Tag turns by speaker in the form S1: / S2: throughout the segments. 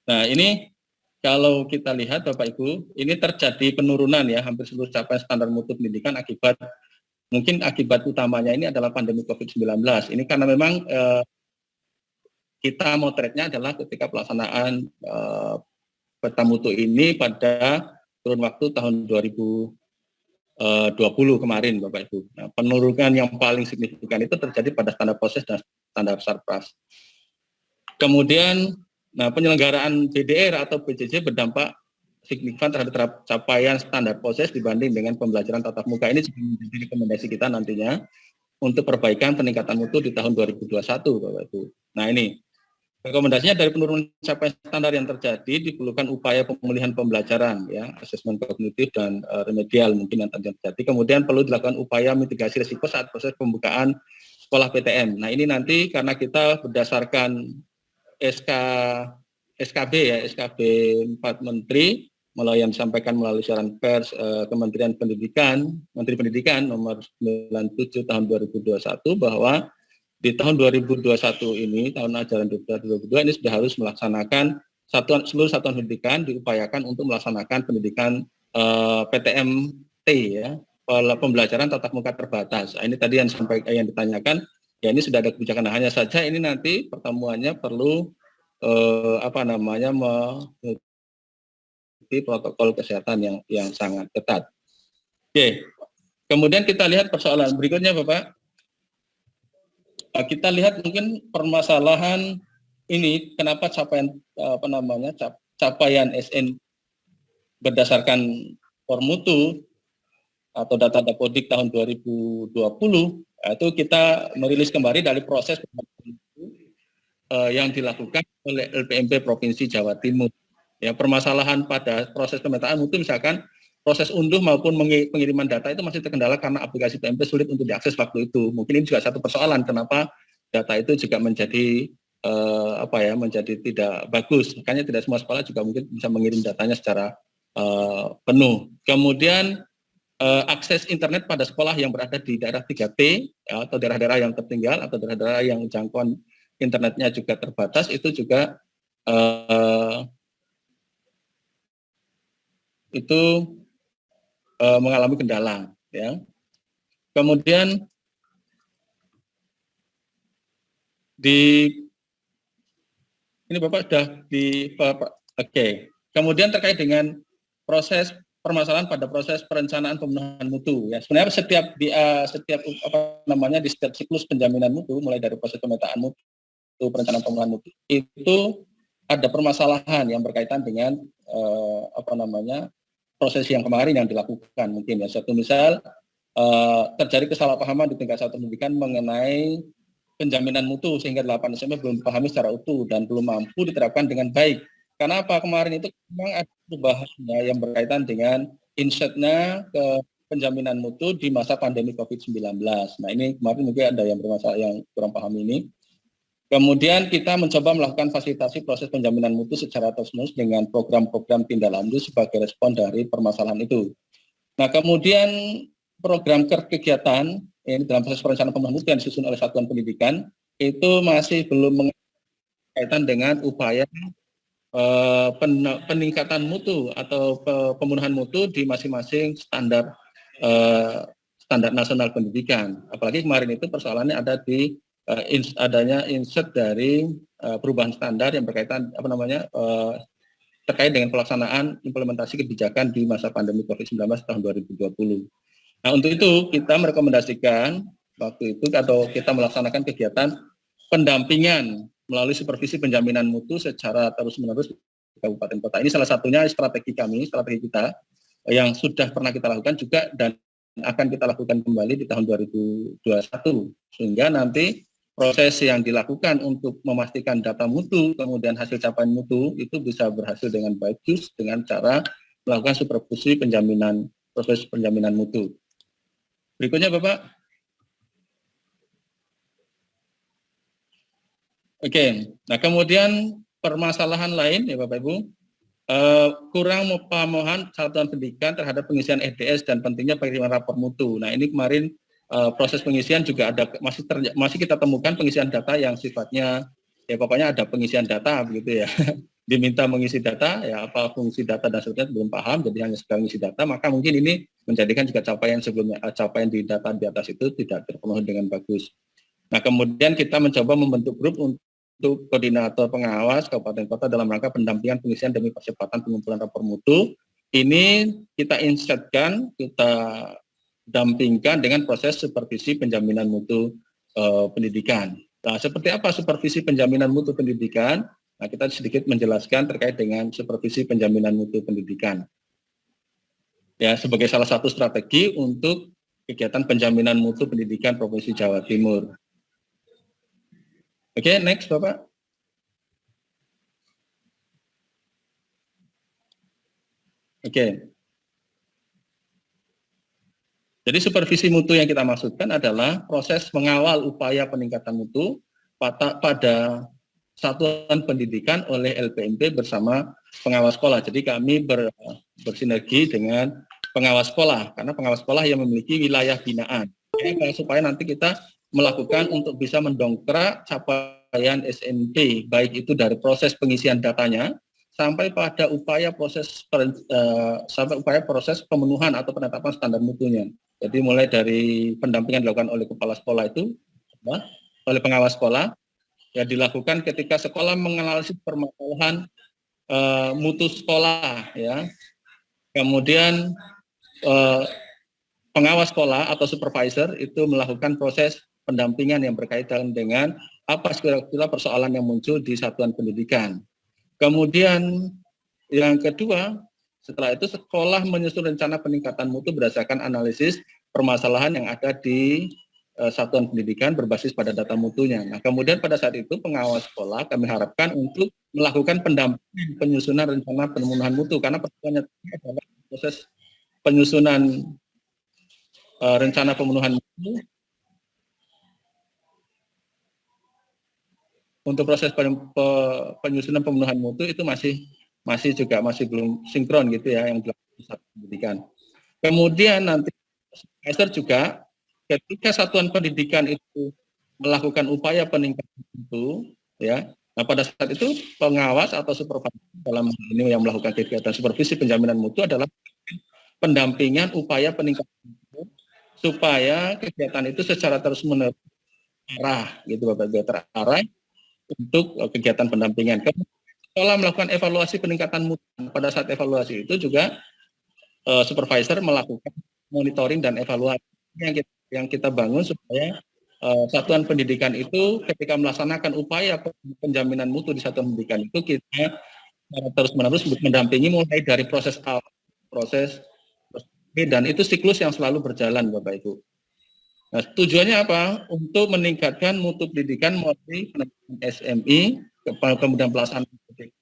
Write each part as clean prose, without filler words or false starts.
S1: Nah, ini kalau kita lihat Bapak Ibu, ini terjadi penurunan ya hampir seluruh capaian standar mutu pendidikan mungkin akibat utamanya ini adalah pandemi COVID-19. Ini karena memang kita motretnya adalah ketika pelaksanaan peta mutu ini pada kurun waktu tahun 2020 kemarin Bapak Ibu. Nah, penurunan yang paling signifikan itu terjadi pada standar proses dan standar sarpras. Kemudian penyelenggaraan BDR atau PJJ berdampak signifikan terhadap capaian standar proses dibanding dengan pembelajaran tatap muka. Ini juga menjadi rekomendasi kita nantinya untuk perbaikan peningkatan mutu di tahun 2021 Bapak Ibu. Nah, ini rekomendasinya dari penurunan capaian standar yang terjadi diperlukan upaya pemulihan pembelajaran ya, asesmen kognitif dan remedial mungkin yang terjadi. Kemudian perlu dilakukan upaya mitigasi risiko saat proses pembukaan sekolah PTM. Nah, ini nanti karena kita berdasarkan SKB ya, SKB 4 Menteri yang disampaikan melalui siaran pers Kementerian Pendidikan, Menteri Pendidikan nomor 97 tahun 2021 bahwa di tahun 2021 ini, tahun ajaran 2022 ini sudah harus melaksanakan seluruh satuan pendidikan diupayakan untuk melaksanakan pendidikan PTMT ya, pembelajaran tatap muka terbatas. Nah, ini tadi yang ditanyakan, ya ini sudah ada kebijakan. Nah, hanya saja ini nanti pertemuannya perlu mengikuti protokol kesehatan yang sangat ketat. Oke, kemudian kita lihat persoalan berikutnya Bapak. Kita lihat mungkin permasalahan ini kenapa capaian SN berdasarkan Formutu atau data Dapodik tahun 2020 itu kita merilis kembali dari proses yang dilakukan oleh LPMP Provinsi Jawa Timur. Ya, permasalahan pada proses pemetaan mutu misalkan proses unduh maupun pengiriman data itu masih terkendala karena aplikasi PMP sulit untuk diakses waktu itu. Mungkin ini juga satu persoalan kenapa data itu juga menjadi menjadi tidak bagus. Makanya tidak semua sekolah juga mungkin bisa mengirim datanya secara penuh. Kemudian akses internet pada sekolah yang berada di daerah 3T ya, atau daerah-daerah yang tertinggal atau daerah-daerah yang jangkauan internetnya juga terbatas itu juga mengalami kendala ya. Kemudian ini Bapak sudah oke. Kemudian terkait dengan proses permasalahan pada proses perencanaan pemenuhan mutu ya. Sebenarnya di setiap siklus penjaminan mutu mulai dari proses pemetaan mutu, perencanaan pemenuhan mutu itu ada permasalahan yang berkaitan dengan proses yang kemarin yang dilakukan mungkin ya. Satu misal terjadi kesalahpahaman di tingkat satuan pendidikan mengenai penjaminan mutu sehingga 8 SMP belum dipahami secara utuh dan belum mampu diterapkan dengan baik. Karena apa kemarin itu memang ada perubahan yang berkaitan dengan insertnya ke penjaminan mutu di masa pandemi COVID-19. Nah, ini kemarin mungkin ada yang bermasalah yang kurang paham ini. Kemudian kita mencoba melakukan fasilitasi proses penjaminan mutu secara terus-menerus dengan program-program tindak lanjut sebagai respon dari permasalahan itu. Nah, kemudian program kegiatan ini dalam proses perencanaan pemenuhan mutu yang disusun oleh satuan pendidikan itu masih belum berkaitan dengan upaya peningkatan mutu atau pemenuhan mutu di masing-masing standar nasional pendidikan. Apalagi kemarin itu persoalannya ada di adanya insert dari perubahan standar yang berkaitan terkait dengan pelaksanaan implementasi kebijakan di masa pandemi COVID-19 tahun 2020. Nah, untuk itu kita merekomendasikan waktu itu atau kita melaksanakan kegiatan pendampingan melalui supervisi penjaminan mutu secara terus-menerus di kabupaten kota. Ini salah satunya strategi kita yang sudah pernah kita lakukan juga dan akan kita lakukan kembali di tahun 2021 sehingga nanti proses yang dilakukan untuk memastikan data mutu kemudian hasil capaian mutu itu bisa berhasil dengan baik dengan cara melakukan supervisi proses penjaminan mutu. Berikutnya Bapak. Oke, nah kemudian permasalahan lain ya Bapak Ibu, kurang pemahaman satuan pendidikan terhadap pengisian EDS dan pentingnya pengiriman rapor mutu. Nah ini kemarin proses pengisian juga ada masih kita temukan pengisian data yang sifatnya ya pokoknya ada pengisian data begitu ya. diminta mengisi data, ya apa fungsi data dan seterusnya belum paham, jadi hanya sekedar mengisi data, maka mungkin ini menjadikan juga capaian sebelumnya, capaian di data di atas itu tidak terpenuhi dengan bagus. Nah, kemudian kita mencoba membentuk grup untuk koordinator pengawas kabupaten kota dalam rangka pendampingan pengisian demi percepatan pengumpulan rapor mutu. Ini kita insetkan, kita dampingkan dengan proses supervisi penjaminan mutu pendidikan. Nah, seperti apa supervisi penjaminan mutu pendidikan? Nah, kita sedikit menjelaskan terkait dengan supervisi penjaminan mutu pendidikan. Ya, sebagai salah satu strategi untuk kegiatan penjaminan mutu pendidikan Provinsi Jawa Timur. Oke, next Bapak. Oke. Jadi supervisi mutu yang kita maksudkan adalah proses mengawal upaya peningkatan mutu pada satuan pendidikan oleh LPMP bersama pengawas sekolah. Jadi kami bersinergi dengan pengawas sekolah, karena pengawas sekolah yang memiliki wilayah binaan. Supaya nanti kita melakukan untuk bisa mendongkrak capaian SMP, baik itu dari proses pengisian datanya, sampai pada upaya proses pemenuhan atau penetapan standar mutunya. Jadi mulai dari pendampingan dilakukan oleh kepala sekolah itu, oleh pengawas sekolah, ya dilakukan ketika sekolah menganalisis permasalahan mutu sekolah, ya. Kemudian pengawas sekolah atau supervisor itu melakukan proses pendampingan yang berkaitan dengan apa kira-kira persoalan yang muncul di satuan pendidikan. Kemudian yang kedua, setelah itu sekolah menyusun rencana peningkatan mutu berdasarkan analisis permasalahan yang ada di satuan pendidikan berbasis pada data mutunya. Nah, kemudian pada saat itu pengawas sekolah kami harapkan untuk melakukan pendampingan penyusunan rencana pemenuhan mutu, karena persoalannya adalah proses penyusunan rencana pemenuhan mutu. Untuk proses penyusunan pemenuhan mutu itu masih belum sinkron gitu ya yang dilakukan di satuan pendidikan. Kemudian nanti supervisor juga ketika satuan pendidikan itu melakukan upaya peningkatan mutu, ya. Nah, pada saat itu pengawas atau supervisor dalam ini yang melakukan kegiatan supervisi penjaminan mutu adalah pendampingan upaya peningkatan mutu supaya kegiatan itu secara terus-menerus terarah gitu Bapak Ibu, terarah untuk kegiatan pendampingan. Setelah melakukan evaluasi peningkatan mutu, pada saat evaluasi itu juga supervisor melakukan monitoring dan evaluasi yang kita bangun supaya satuan pendidikan itu ketika melaksanakan upaya penjaminan mutu di satuan pendidikan itu kita terus-menerus mendampingi mulai dari proses awal, proses B, dan itu siklus yang selalu berjalan Bapak Ibu. Nah, tujuannya apa? Untuk meningkatkan mutu pendidikan melalui pendidikan SMI, kemudian pelaksanaan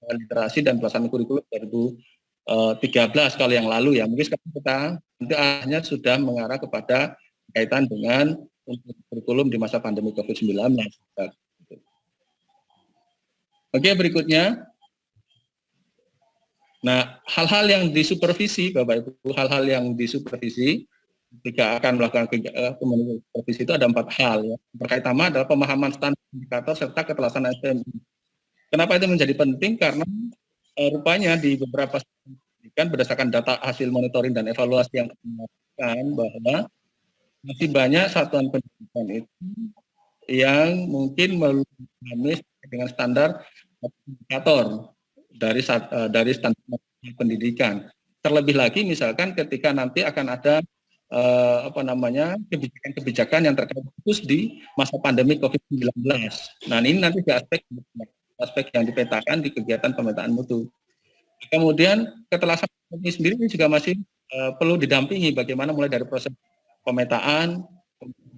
S1: literasi dan pelaksanaan kurikulum 2013 kalau yang lalu ya. Mungkin sekarang kita nanti arahnya sudah mengarah kepada kaitan dengan kurikulum di masa pandemi COVID-19. Oke, berikutnya. Nah, hal-hal yang disupervisi, Bapak Ibu, hal-hal yang disupervisi ketika akan melakukan supervisi itu ada 4 hal ya. Pertama adalah pemahaman standar indikator serta keteladanan SMI. Kenapa itu menjadi penting? Karena rupanya di beberapa pendidikan berdasarkan data hasil monitoring dan evaluasi yang mengatakan bahwa masih banyak satuan pendidikan itu yang mungkin mengalami dengan standar indikator dari standar pendidikan. Terlebih lagi misalkan ketika nanti akan ada kebijakan-kebijakan yang terkait khusus di masa pandemi COVID-19. Nah, ini nanti di aspek yang dipetakan di kegiatan pemetaan mutu. Kemudian keteladanan ini sendiri juga masih perlu didampingi bagaimana mulai dari proses pemetaan,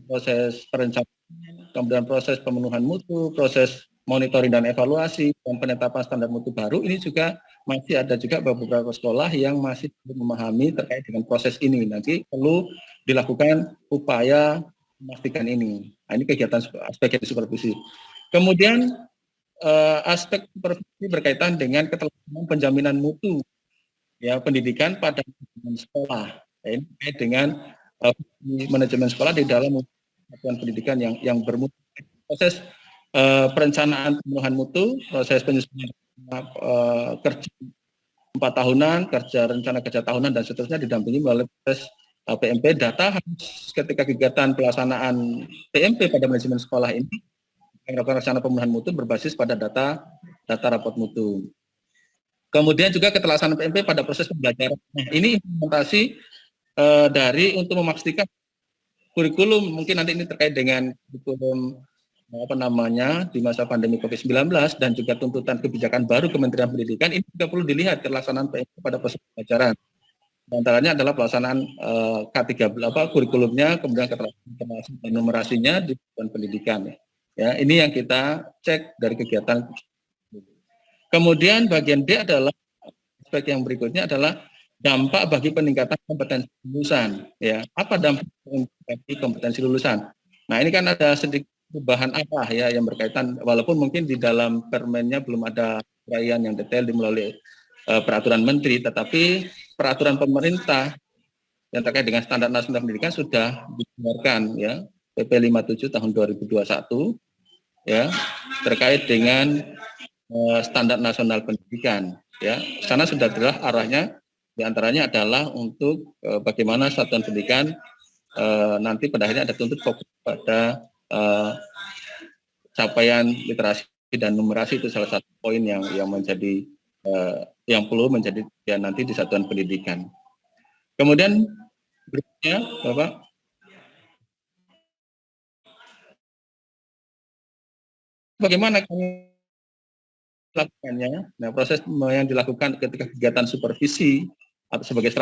S1: proses perencanaan, kemudian proses pemenuhan mutu, proses monitoring dan evaluasi, dan penetapan standar mutu baru. Ini juga masih ada juga beberapa sekolah yang masih belum memahami terkait dengan proses ini. Nanti perlu dilakukan upaya memastikan ini. Nah, ini kegiatan aspek supervisi. Kemudian aspek supervisi berkaitan dengan keteladanan penjaminan mutu ya pendidikan pada sekolah. Ya, ini terkait dengan manajemen sekolah di dalam satuan pendidikan yang bermutu. Proses perencanaan pemenuhan mutu, proses penyusunan kerja 4 tahunan, rencana kerja tahunan dan seterusnya didampingi melalui proses PMP. Data harus ketika kegiatan pelaksanaan PMP pada manajemen sekolah ini melakukan rencana pemenuhan mutu berbasis pada data raport mutu. Kemudian juga keterlaksanaan PMP pada proses pembelajaran. Nah, ini implementasi dari untuk memastikan kurikulum, mungkin nanti ini terkait dengan kurikulum di masa pandemi COVID-19 dan juga tuntutan kebijakan baru Kementerian Pendidikan, ini juga perlu dilihat kelaksanaan PMP pada proses pembelajaran. Antaranya adalah pelaksanaan K13 kurikulumnya, kemudian keterlaksanaan numerasinya di pendidikan. Ya, ini yang kita cek dari kegiatan. Kemudian bagian D adalah aspek yang berikutnya adalah dampak bagi peningkatan kompetensi lulusan. Ya, apa dampak bagi kompetensi lulusan? Nah, ini kan ada sedikit perubahan apa ya yang berkaitan, walaupun mungkin di dalam permennya belum ada uraian yang detail melalui peraturan menteri, tetapi peraturan pemerintah yang terkait dengan standar nasional pendidikan sudah dikeluarkan ya, PP 57 tahun 2021 ya, terkait dengan standar nasional pendidikan ya. Sana sudah jelas arahnya, diantaranya adalah untuk bagaimana satuan pendidikan nanti pada akhirnya ada tuntut fokus pada capaian literasi dan numerasi. Itu salah satu poin yang menjadi yang perlu menjadi ya nanti di satuan pendidikan. Kemudian berikutnya, Bapak, bagaimana kami melakukannya? Nah, proses yang dilakukan ketika kegiatan supervisi atau sebagai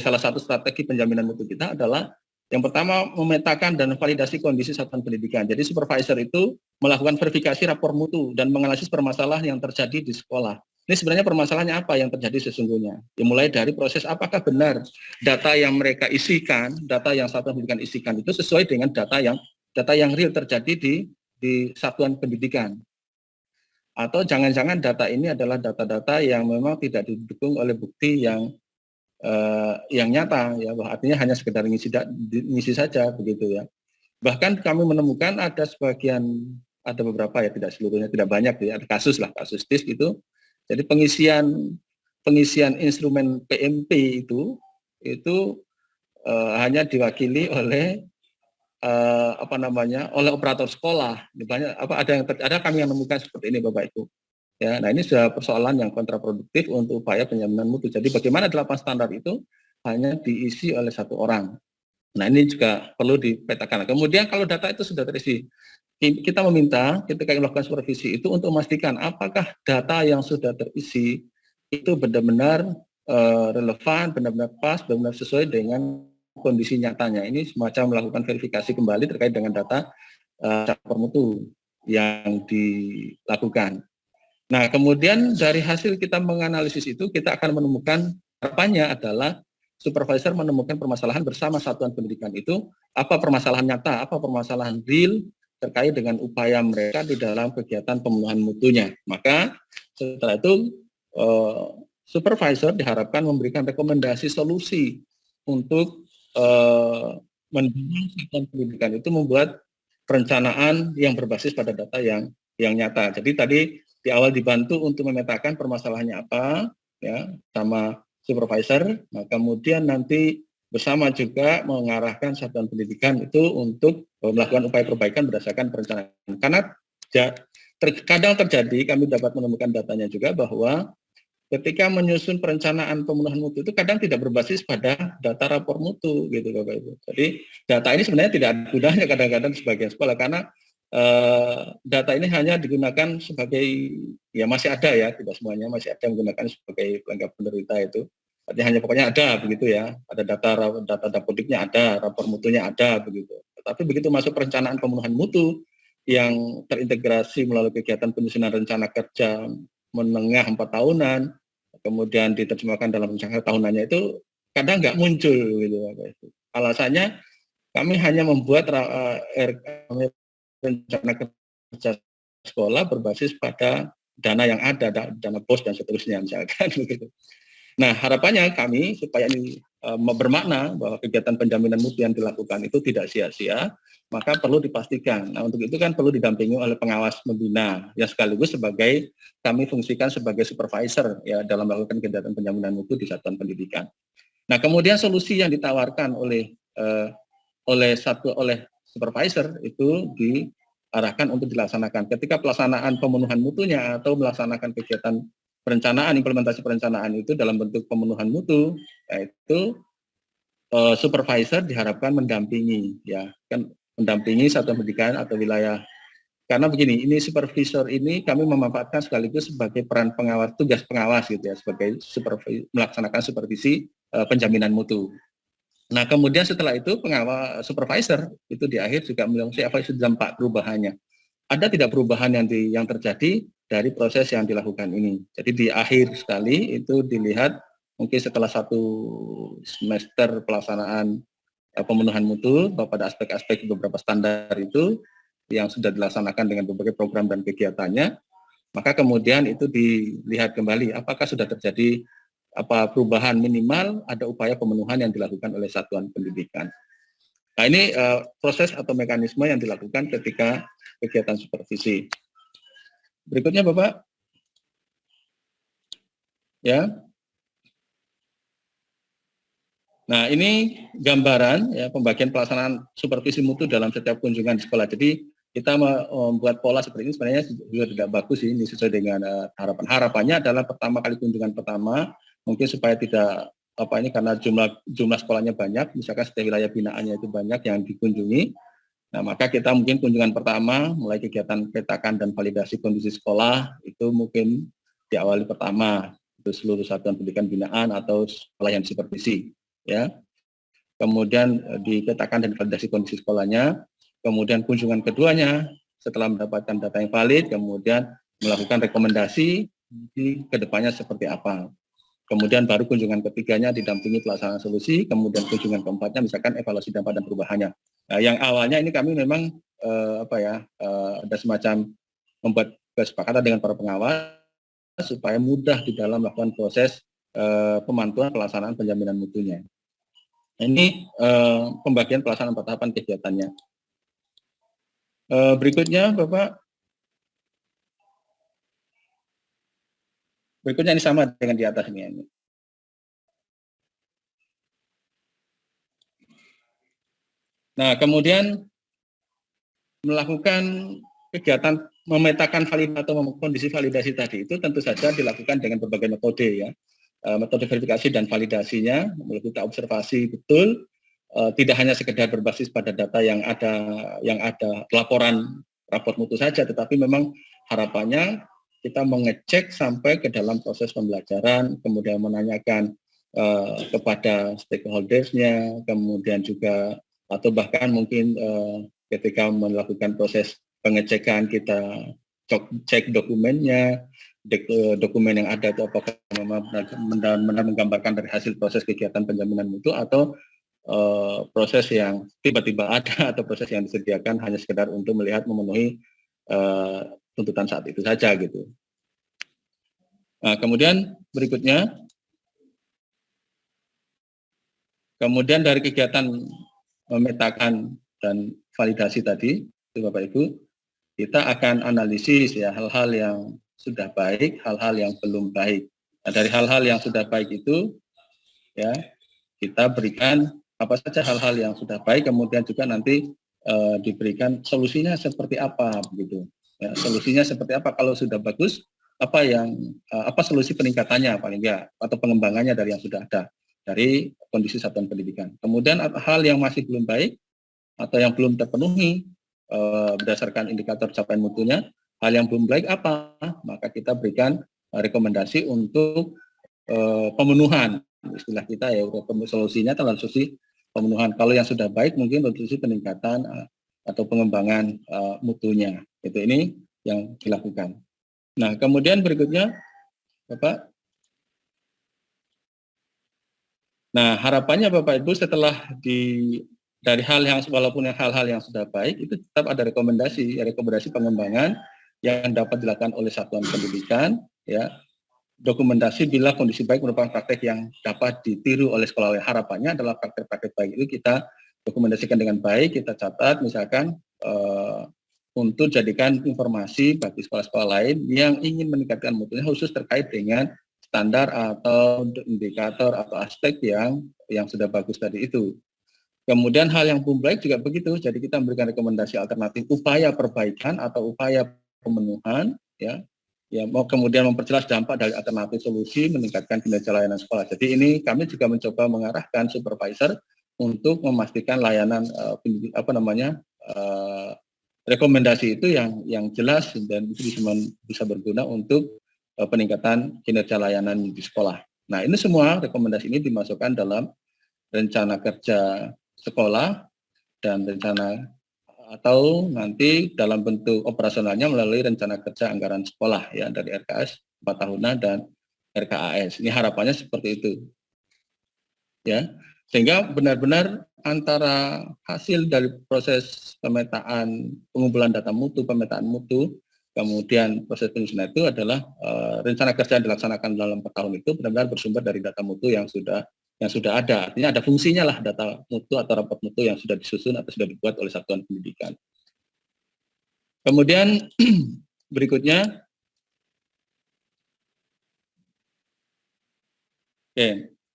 S1: salah satu strategi penjaminan mutu kita adalah yang pertama memetakan dan validasi kondisi satuan pendidikan. Jadi supervisor itu melakukan verifikasi rapor mutu dan menganalisis permasalahan yang terjadi di sekolah. Ini sebenarnya permasalahannya apa yang terjadi sesungguhnya? Ya, mulai dari proses apakah benar data yang mereka isikan, data yang satuan pendidikan isikan itu sesuai dengan data yang real terjadi di satuan pendidikan. Atau jangan-jangan data ini adalah data-data yang memang tidak didukung oleh bukti yang nyata, ya, artinya hanya sekedar ngisi saja begitu ya. Bahkan kami menemukan ada beberapa ya, tidak seluruhnya, tidak banyak ya, ada kasus disk itu. Jadi pengisian instrumen PMP itu hanya diwakili oleh oleh operator sekolah. Banyak ada kami yang menemukan seperti ini Bapak Ibu. Ya, nah ini sudah persoalan yang kontraproduktif untuk upaya penjaminan mutu. Jadi bagaimana 8 standar itu hanya diisi oleh satu orang. Nah ini juga perlu dipetakan. Kemudian kalau data itu sudah terisi, kita meminta ketika melakukan supervisi itu untuk memastikan apakah data yang sudah terisi itu benar-benar relevan, benar-benar pas, benar-benar sesuai dengan kondisi nyatanya. Ini semacam melakukan verifikasi kembali terkait dengan data rapor mutu yang dilakukan. Nah, kemudian dari hasil kita menganalisis itu, kita akan menemukan, harapannya adalah supervisor menemukan permasalahan bersama satuan pendidikan itu, apa permasalahan nyata, apa permasalahan real terkait dengan upaya mereka di dalam kegiatan pemenuhan mutunya. Maka setelah itu supervisor diharapkan memberikan rekomendasi solusi untuk mendorong satuan pendidikan itu membuat perencanaan yang berbasis pada data yang nyata. Jadi tadi di awal dibantu untuk memetakan permasalahannya apa, ya, sama supervisor. Nah, kemudian nanti bersama juga mengarahkan satuan pendidikan itu untuk melakukan upaya perbaikan berdasarkan perencanaan. Karena kadang terjadi, kami dapat menemukan datanya juga bahwa ketika menyusun perencanaan pemenuhan mutu itu kadang tidak berbasis pada data rapor mutu, gitu Bapak Ibu. Jadi data ini sebenarnya tidak ada gunanya kadang-kadang sebagian sekolah karena data ini hanya digunakan sebagai, ya masih ada ya, tidak semuanya masih ada menggunakan sebagai pelengkap penderita itu. Artinya hanya pokoknya ada begitu ya, ada data dapodiknya ada, rapor mutunya ada begitu. Tapi begitu masuk perencanaan pemenuhan mutu yang terintegrasi melalui kegiatan penyusunan rencana kerja menengah 4 tahunan, kemudian diterjemahkan dalam rencana tahunannya itu kadang nggak muncul gitu. Alasannya kami hanya membuat rencana kerja sekolah berbasis pada dana yang ada, dana BOS dan seterusnya misalkan begitu. Nah, harapannya kami supaya ini bermakna bahwa kegiatan penjaminan mutu yang dilakukan itu tidak sia-sia, maka perlu dipastikan. Nah, untuk itu kan perlu didampingi oleh pengawas pembina yang sekaligus sebagai kami fungsikan sebagai supervisor ya dalam melakukan kegiatan penjaminan mutu di satuan pendidikan. Nah, kemudian solusi yang ditawarkan oleh supervisor itu diarahkan untuk dilaksanakan. Ketika pelaksanaan pemenuhan mutunya atau melaksanakan kegiatan perencanaan, implementasi perencanaan itu dalam bentuk pemenuhan mutu, yaitu supervisor diharapkan mendampingi, ya kan, mendampingi satuan pendidikan atau wilayah. Karena begini, ini supervisor ini kami memanfaatkan sekaligus sebagai peran pengawas, tugas pengawas gitu ya, sebagai melaksanakan supervisi penjaminan mutu. Nah, kemudian setelah itu pengawas supervisor itu di akhir juga melakukan evaluasi dampak perubahannya. Ada tidak perubahan yang terjadi dari proses yang dilakukan ini. Jadi di akhir sekali itu dilihat mungkin setelah 1 semester pelaksanaan pemenuhan mutu pada aspek-aspek beberapa standar itu yang sudah dilaksanakan dengan berbagai program dan kegiatannya, maka kemudian itu dilihat kembali apakah sudah terjadi perubahan minimal, ada upaya pemenuhan yang dilakukan oleh satuan pendidikan. Nah, ini proses atau mekanisme yang dilakukan ketika kegiatan supervisi. Berikutnya Bapak. Ya. Nah, ini gambaran ya pembagian pelaksanaan supervisi mutu dalam setiap kunjungan sekolah. Jadi kita membuat pola seperti ini sebenarnya juga tidak bagus sih, ini sesuai dengan harapan. Harapannya adalah pertama kali kunjungan pertama mungkin supaya tidak ini karena jumlah sekolahnya banyak, misalkan setiap wilayah binaannya itu banyak yang dikunjungi. Nah, maka kita mungkin kunjungan pertama mulai kegiatan petakan dan validasi kondisi sekolah itu mungkin diawali pertama itu seluruh satuan pendidikan binaan atau sekolah yang disupervisi, ya. Kemudian dipetakan dan validasi kondisi sekolahnya. Kemudian kunjungan keduanya setelah mendapatkan data yang valid, kemudian melakukan rekomendasi di kedepannya seperti apa. Kemudian baru kunjungan ketiganya didampingi pelaksanaan solusi, kemudian kunjungan keempatnya misalkan evaluasi dampak dan perubahannya. Nah, yang awalnya ini kami memang ada semacam membuat kesepakatan dengan para pengawas supaya mudah di dalam melakukan proses pemantauan pelaksanaan penjaminan mutunya. Ini pembagian pelaksanaan tahapan kegiatannya. Berikutnya Bapak. Berikutnya ini sama dengan di atas ini. Nah, kemudian melakukan kegiatan memetakan atau kondisi validasi tadi itu tentu saja dilakukan dengan berbagai metode ya. Metode verifikasi dan validasinya melalui kita observasi betul, tidak hanya sekedar berbasis pada data yang ada rapor mutu saja, tetapi memang harapannya kita mengecek sampai ke dalam proses pembelajaran, kemudian menanyakan kepada stakeholders-nya, kemudian juga atau bahkan mungkin ketika melakukan proses pengecekan kita cek dokumennya, dokumen yang ada itu apakah benar menggambarkan dari hasil proses kegiatan penjaminan mutu atau proses yang tiba-tiba ada atau proses yang disediakan hanya sekedar untuk melihat memenuhi tuntutan saat itu saja gitu. Nah, kemudian berikutnya, kemudian dari kegiatan memetakan dan validasi tadi, itu Bapak Ibu, kita akan analisis ya hal-hal yang sudah baik, hal-hal yang belum baik. Nah, dari hal-hal yang sudah baik itu, ya kita berikan apa saja hal-hal yang sudah baik, kemudian juga nanti diberikan solusinya seperti apa begitu. Ya, solusinya seperti apa kalau sudah bagus, apa solusi peningkatannya paling enggak atau pengembangannya dari yang sudah ada dari kondisi satuan pendidikan. Kemudian hal yang masih belum baik atau yang belum terpenuhi berdasarkan indikator capaian mutunya, hal yang belum baik apa, maka kita berikan rekomendasi untuk pemenuhan, istilah kita ya, solusinya adalah solusi pemenuhan. Kalau yang sudah baik mungkin solusi peningkatan atau pengembangan mutunya. Itu ini yang dilakukan. Nah, kemudian berikutnya, Bapak. Nah, harapannya Bapak Ibu setelah dari hal yang walaupun hal-hal yang sudah baik itu tetap ada rekomendasi pengembangan yang dapat dilakukan oleh satuan pendidikan ya. dokumentasi bila kondisi baik merupakan praktek yang dapat ditiru oleh sekolah. Harapannya adalah praktek-praktek baik itu kita dokumentasikan dengan baik, kita catat misalkan untuk jadikan informasi bagi sekolah-sekolah lain yang ingin meningkatkan mutunya khusus terkait dengan standar atau indikator atau aspek yang sudah bagus tadi itu. Kemudian hal yang belum baik juga begitu, jadi kita memberikan rekomendasi alternatif upaya perbaikan atau upaya pemenuhan, ya mau kemudian memperjelas dampak dari alternatif solusi meningkatkan kinerja layanan sekolah. Jadi ini kami juga mencoba mengarahkan supervisor untuk memastikan layanan rekomendasi itu yang jelas dan itu bisa berguna untuk peningkatan kinerja layanan di sekolah. Nah, ini semua rekomendasi ini dimasukkan dalam rencana kerja sekolah dan rencana atau nanti dalam bentuk operasionalnya melalui rencana kerja anggaran sekolah ya dari RKS 4 tahunan dan RKAS. Ini harapannya seperti itu. Ya. Sehingga benar-benar antara hasil dari proses pemetaan pengumpulan data mutu, pemetaan mutu, kemudian proses penyusunan itu adalah rencana kerja yang dilaksanakan dalam per tahun itu benar-benar bersumber dari data mutu yang sudah ada. Artinya ada fungsinya lah data mutu atau raport mutu yang sudah disusun atau sudah dibuat oleh satuan pendidikan. Kemudian berikutnya,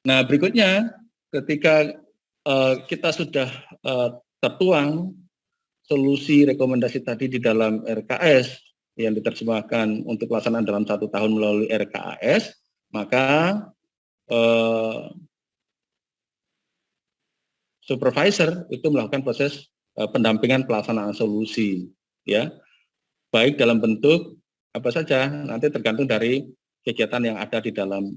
S1: nah berikutnya ketika kita sudah tertuang solusi rekomendasi tadi di dalam RKS yang diterjemahkan untuk pelaksanaan dalam 1 tahun melalui RKAS, maka supervisor itu melakukan proses pendampingan pelaksanaan solusi, ya, baik dalam bentuk apa saja, nanti tergantung dari kegiatan yang ada di dalam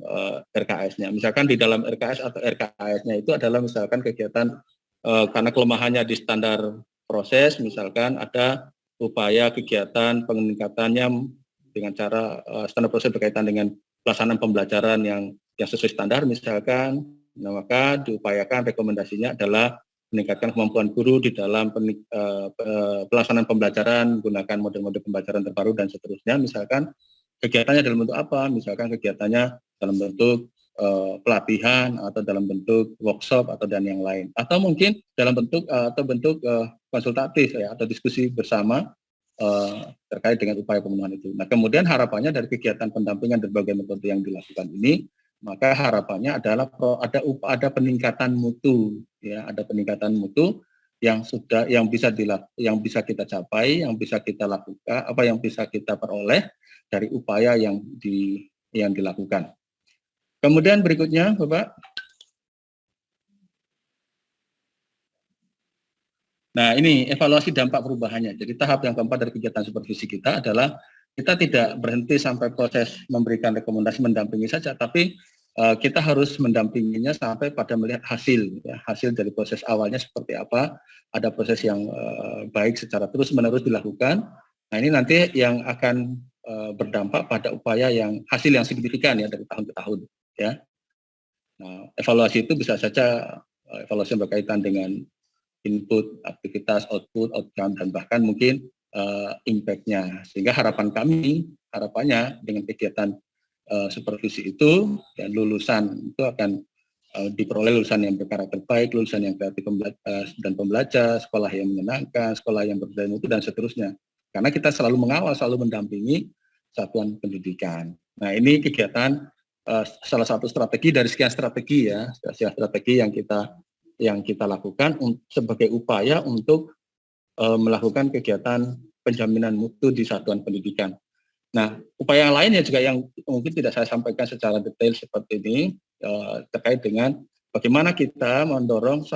S1: RKS-nya. Misalkan di dalam RKS atau RKS-nya itu adalah misalkan kegiatan karena kelemahannya di standar proses, misalkan ada upaya kegiatan peningkatannya dengan cara standar proses berkaitan dengan pelaksanaan pembelajaran yang sesuai standar, misalkan. Nah, maka diupayakan rekomendasinya adalah meningkatkan kemampuan guru di dalam pelaksanaan pembelajaran, menggunakan model-model pembelajaran terbaru dan seterusnya. Misalkan kegiatannya dalam bentuk apa? Misalkan kegiatannya dalam bentuk pelatihan atau dalam bentuk workshop atau dan yang lain. Atau mungkin dalam bentuk konsultatif ya atau diskusi bersama terkait dengan upaya pemenuhan itu. Nah, kemudian harapannya dari kegiatan pendampingan berbagai metode yang dilakukan ini, maka harapannya adalah ada peningkatan mutu, ya, ada peningkatan mutu yang bisa kita capai, yang bisa kita lakukan, yang bisa kita peroleh dari upaya yang dilakukan. Kemudian berikutnya, Bapak. Nah, ini evaluasi dampak perubahannya. Jadi tahap yang keempat dari kegiatan supervisi kita adalah kita tidak berhenti sampai proses memberikan rekomendasi mendampingi saja, tapi kita harus mendampinginya sampai pada melihat hasil, ya, hasil dari proses awalnya seperti apa, ada proses yang baik secara terus-menerus dilakukan. Nah, ini nanti yang akan berdampak pada upaya yang hasil yang signifikan ya dari tahun ke tahun. Ya. Nah, evaluasi itu bisa saja evaluasi yang berkaitan dengan input, aktivitas, output, outcome, dan bahkan mungkin impact-nya. Sehingga harapannya dengan kegiatan supervisi itu dan lulusan itu akan diperoleh lulusan yang berkarakter baik, lulusan yang kreatif dan pembelajar, sekolah yang menyenangkan, sekolah yang berdaya mutu dan seterusnya. Karena kita selalu mengawal, selalu mendampingi satuan pendidikan. Nah, ini kegiatan salah satu strategi dari sekian strategi ya, strategi yang kita lakukan sebagai upaya untuk melakukan kegiatan penjaminan mutu di satuan pendidikan. Nah, upaya yang lainnya juga yang mungkin tidak saya sampaikan secara detail seperti ini terkait dengan bagaimana kita mendorong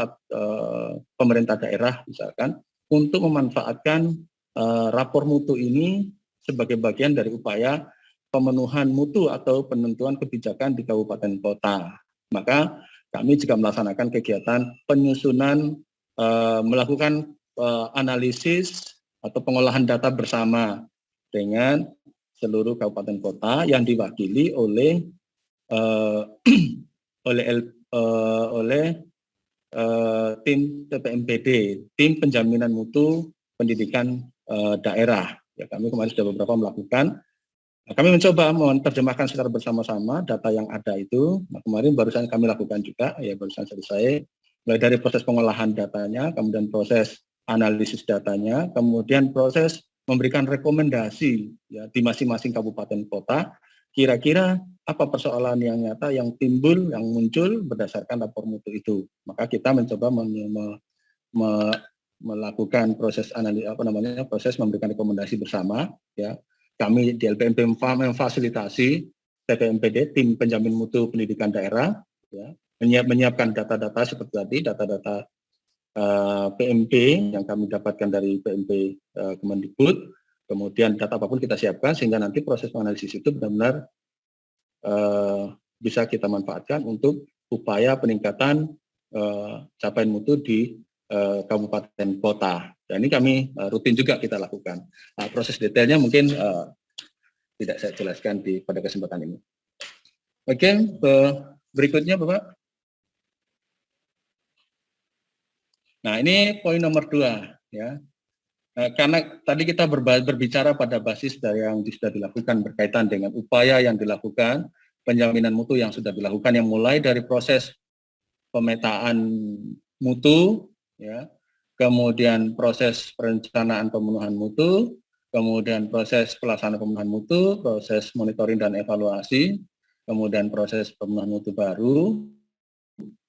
S1: pemerintah daerah misalkan untuk memanfaatkan rapor mutu ini sebagai bagian dari upaya pemenuhan mutu atau penentuan kebijakan di kabupaten kota. Maka kami juga melaksanakan kegiatan penyusunan melakukan analisis atau pengolahan data bersama dengan seluruh kabupaten kota yang diwakili oleh tim TPMPD, tim penjaminan mutu pendidikan daerah. Ya, kami kemarin sudah beberapa melakukan Nah, kami mencoba menerjemahkan secara bersama-sama data yang ada itu. Nah, kemarin barusan kami lakukan juga, ya barusan selesai, mulai dari proses pengolahan datanya, kemudian proses analisis datanya, kemudian proses memberikan rekomendasi ya di masing-masing kabupaten kota, kira-kira apa persoalan yang nyata yang timbul, yang muncul berdasarkan lapor mutu itu. Maka kita mencoba melakukan proses analisis proses memberikan rekomendasi bersama ya. Kami di LPMP memfasilitasi TPMPD, tim penjamin mutu pendidikan daerah ya, menyiapkan data-data seperti tadi, data-data PMP yang kami dapatkan dari PMP Kemendikbud, kemudian data apapun kita siapkan sehingga nanti proses analisis itu benar-benar bisa kita manfaatkan untuk upaya peningkatan capaian mutu di kabupaten kota. Dan ini kami rutin juga kita lakukan. Nah, proses detailnya mungkin tidak saya jelaskan pada kesempatan ini. Oke, berikutnya Bapak. Nah, ini poin nomor 2 ya. Karena tadi kita berbicara pada basis dari yang sudah dilakukan berkaitan dengan upaya yang dilakukan, penjaminan mutu yang sudah dilakukan, yang mulai dari proses pemetaan mutu, ya, kemudian proses perencanaan pemenuhan mutu, kemudian proses pelaksanaan pemenuhan mutu, proses monitoring dan evaluasi, kemudian proses pemenuhan mutu baru.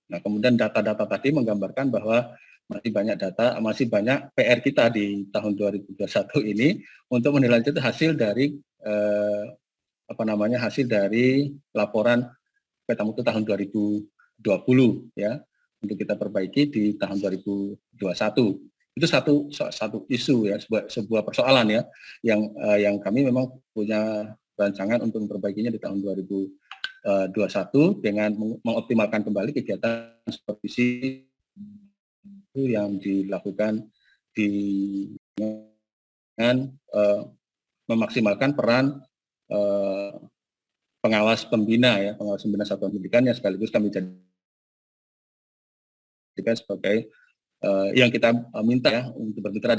S1: Nah, kemudian data-data tadi menggambarkan bahwa masih banyak PR kita di tahun 2021 ini untuk menilai itu hasil dari hasil dari laporan peta mutu tahun 2020 ya, untuk kita perbaiki di tahun 2021. Itu satu isu ya, sebuah persoalan ya yang kami memang punya rancangan untuk memperbaikinya di tahun 2021 dengan mengoptimalkan kembali kegiatan supervisi yang dilakukan dengan memaksimalkan peran pengawas pembina satuan pendidikan yang sekaligus kami jadikan sebagai yang kita minta ya untuk bermitra